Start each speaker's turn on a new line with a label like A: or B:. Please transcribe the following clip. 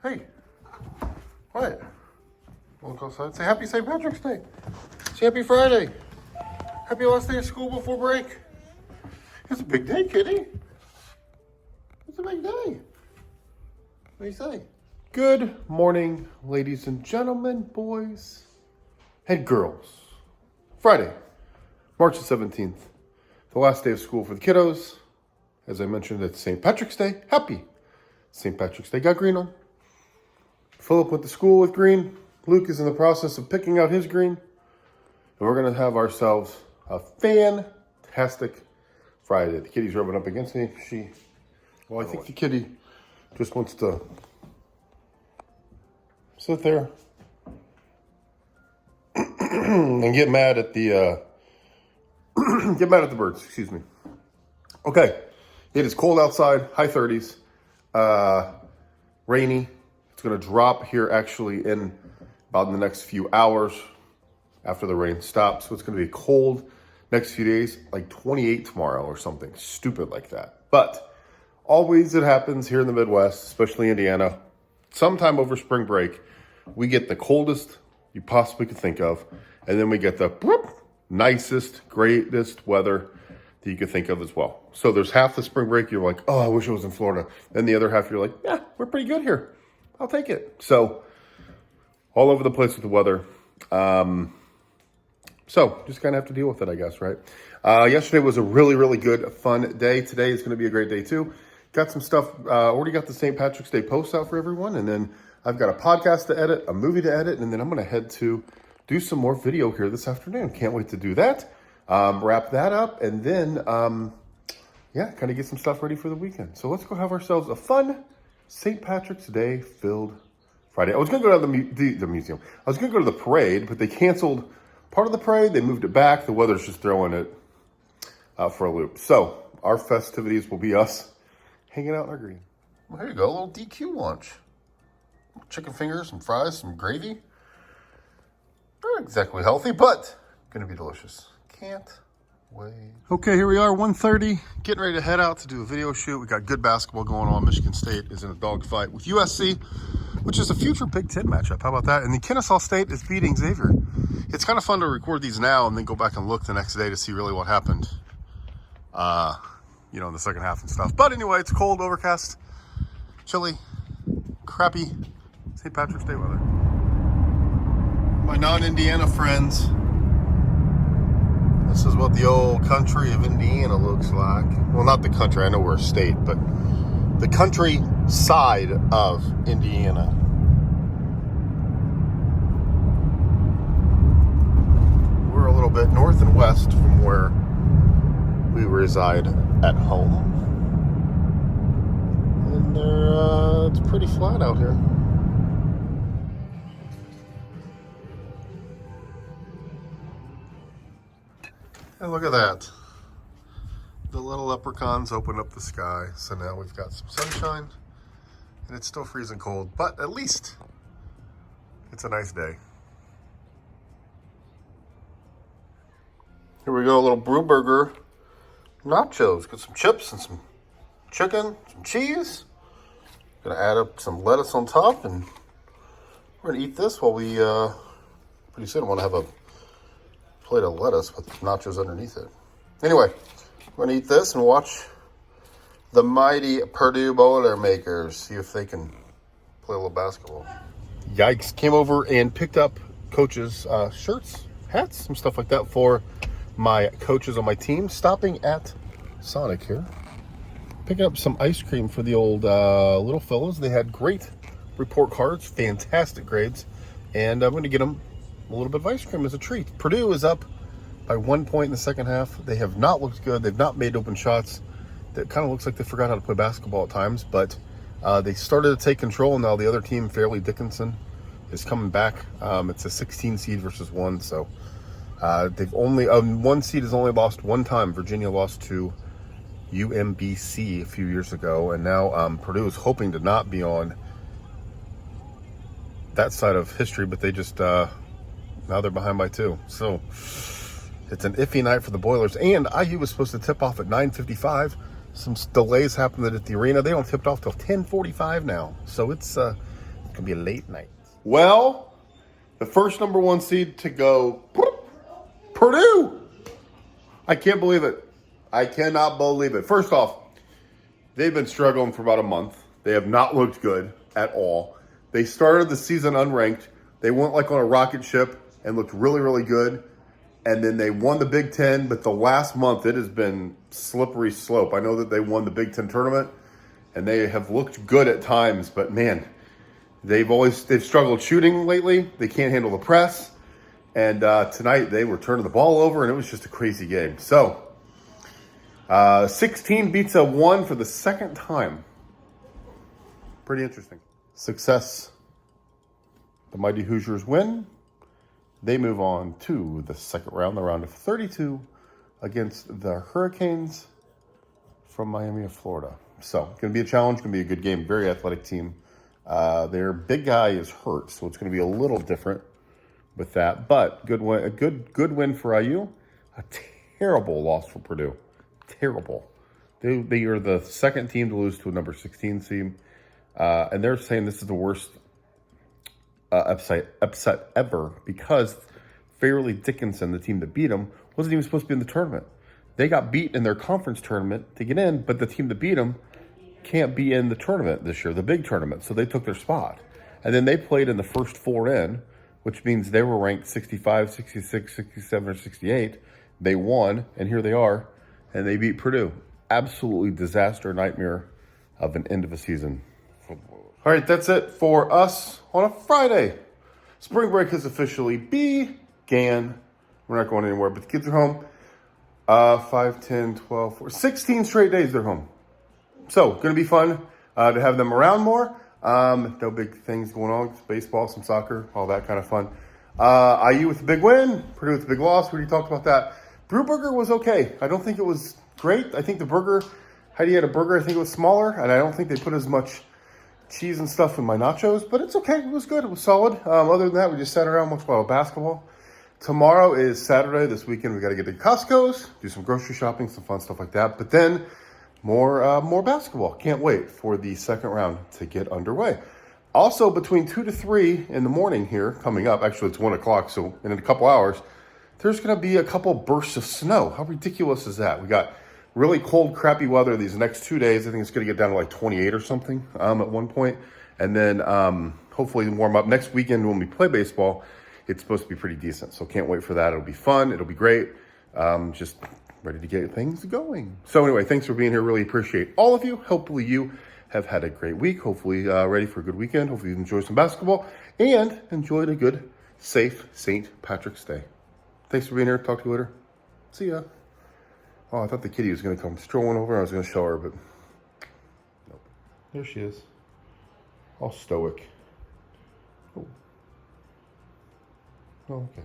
A: Hey, what? Want to go outside? Say happy St. Patrick's Day. Say happy Friday. Happy last day of school before break. It's a big day, kitty. It's a big day. What do you say? Good morning, ladies and gentlemen, boys and girls. Friday, March the 17th. The last day of school for the kiddos. As I mentioned, it's St. Patrick's Day. Happy St. Patrick's Day. Got green on. Philip went to school with green. Luke is in the process of picking out his green. And we're going to have ourselves a fantastic Friday. The kitty's rubbing up against me. I think the kitty just wants to sit there and get mad at the birds. Excuse me. Okay, it is cold outside, high 30s, rainy. It's going to drop here actually in about the next few hours after the rain stops. So it's going to be cold next few days, like 28 tomorrow or something stupid like that. But always it happens here in the Midwest, especially Indiana. Sometime over spring break, we get the coldest you possibly could think of. And then we get the nicest, greatest weather that you could think of as well. So there's half the spring break, you're like, oh, I wish I was in Florida. Then the other half, you're like, yeah, we're pretty good here. I'll take it. So all over the place with the weather. So just kind of have to deal with it, I guess, right? Yesterday was a really, really good, fun day. Today is going to be a great day too. Got some stuff, already got the St. Patrick's Day post out for everyone. And then I've got a podcast to edit, a movie to edit, and then I'm going to head to do some more video here this afternoon. Can't wait to do that. Wrap that up, and then, kind of get some stuff ready for the weekend. So let's go have ourselves a fun St. Patrick's Day filled Friday. I was going to go to the museum. I was going to go to the parade, but they canceled part of the parade. They moved it back. The weather's just throwing it for a loop. So our festivities will be us hanging out in our green. Well, here you go, a little DQ lunch. Chicken fingers, some fries, some gravy. Not exactly healthy, but going to be delicious. Can't wait. Okay, here we are, 1:30, getting ready to head out to do a video shoot. We got good basketball going on. Michigan State is in a dogfight with USC, which is a future Big Ten matchup. How about that? And the Kennesaw State is beating Xavier. It's kind of fun to record these now and then go back and look the next day to see really what happened, in the second half and stuff. But anyway, it's cold, overcast, chilly, crappy St. Patrick's Day weather. My non-Indiana friends, this is what the old country of Indiana looks like. Well, not the country, I know we're a state, but the country side of Indiana. We're a little bit north and west from where we reside at home. And it's pretty flat out here. And look at that. The little leprechauns opened up the sky. So now we've got some sunshine. And it's still freezing cold. But at least it's a nice day. Here we go, a little Brew Burger nachos. Got some chips and some chicken, some cheese. Gonna add up some lettuce on top. And we're gonna eat this while we, pretty soon I wanna have a plate of lettuce with nachos underneath it. Anyway, we're going to eat this and watch the mighty Purdue Boilermakers, see if they can play a little basketball. Yikes. Came over and picked up coaches' shirts, hats, some stuff like that for my coaches on my team. Stopping at Sonic here. Picking up some ice cream for the old little fellows. They had great report cards, fantastic grades, and I'm going to get them a little bit of ice cream as a treat. Purdue is up by 1 point in the second half. They have not looked good. They've not made open shots. That kind of looks like they forgot how to play basketball at times, but they started to take control. Now the other team, Fairleigh Dickinson, is coming back. It's a 16 seed versus 1, so they've only one seed has only lost one time. Virginia lost to UMBC a few years ago, and now Purdue is hoping to not be on that side of history, but they just now they're behind by 2. So it's an iffy night for the Boilers. And IU was supposed to tip off at 9:55. Some delays happened at the arena. They don't tip it off till 10:45 now. So it's It'll be a late night. Well, the first number 1 seed to go, Purdue. I can't believe it. I cannot believe it. First off, they've been struggling for about a month. They have not looked good at all. They started the season unranked. They went like on a rocket ship and looked really, really good. And then they won the Big Ten, but the last month it has been slippery slope. I know that they won the Big Ten tournament, and they have looked good at times, but man, they've struggled shooting lately. They can't handle the press. And tonight they were turning the ball over, and it was just a crazy game. So 16 beats a 1 for the second time. Pretty interesting. Success. The mighty Hoosiers win. They move on to the second round, the round of 32, against the Hurricanes from Miami of Florida. So, going to be a challenge, going to be a good game. Very athletic team. Their big guy is hurt, so it's going to be a little different with that. But good win, a good win for IU. A terrible loss for Purdue. Terrible. They are the second team to lose to a number 16 team, and they're saying this is the worst upset ever because Fairleigh Dickinson, the team that beat them, wasn't even supposed to be in the tournament. They got beat in their conference tournament to get in, but the team that beat them can't be in the tournament this year, the big tournament, so they took their spot. And then they played in the first 4 in, which means they were ranked 65, 66, 67, or 68. They won, and here they are, and they beat Purdue. Absolutely disaster nightmare of an end of a season. All right, that's it for us on a Friday. Spring break has officially began. We're not going anywhere, but the kids are home. 5, 10, 12, 16 straight days they're home. So, going to be fun to have them around more. No big things going on. Baseball, some soccer, all that kind of fun. IU with a big win. Purdue with a big loss. We already talked about that. Brew Burger was okay. I don't think it was great. I think the burger, Heidi had a burger, I think it was smaller, and I don't think they put as much cheese and stuff in my nachos, but it's okay. It was good. It was solid. Other than that, we just sat around, watched a lot of basketball. Tomorrow is Saturday. This weekend, we got to get to Costco's, do some grocery shopping, some fun stuff like that. But then more basketball. Can't wait for the second round to get underway. Also, between 2 to 3 in the morning here, coming up, actually it's 1 o'clock, so in a couple hours, there's going to be a couple bursts of snow. How ridiculous is that? We got really cold, crappy weather these next 2 days. I think it's going to get down to like 28 or something at one point. And then hopefully warm up. Next weekend when we play baseball, it's supposed to be pretty decent. So can't wait for that. It'll be fun. It'll be great. Just ready to get things going. So anyway, thanks for being here. Really appreciate all of you. Hopefully you have had a great week. Hopefully ready for a good weekend. Hopefully you enjoyed some basketball and enjoyed a good, safe St. Patrick's Day. Thanks for being here. Talk to you later. See ya. Oh, I thought the kitty was going to come strolling over. I was going to show her, but nope. There she is. All stoic. Oh. Oh, okay.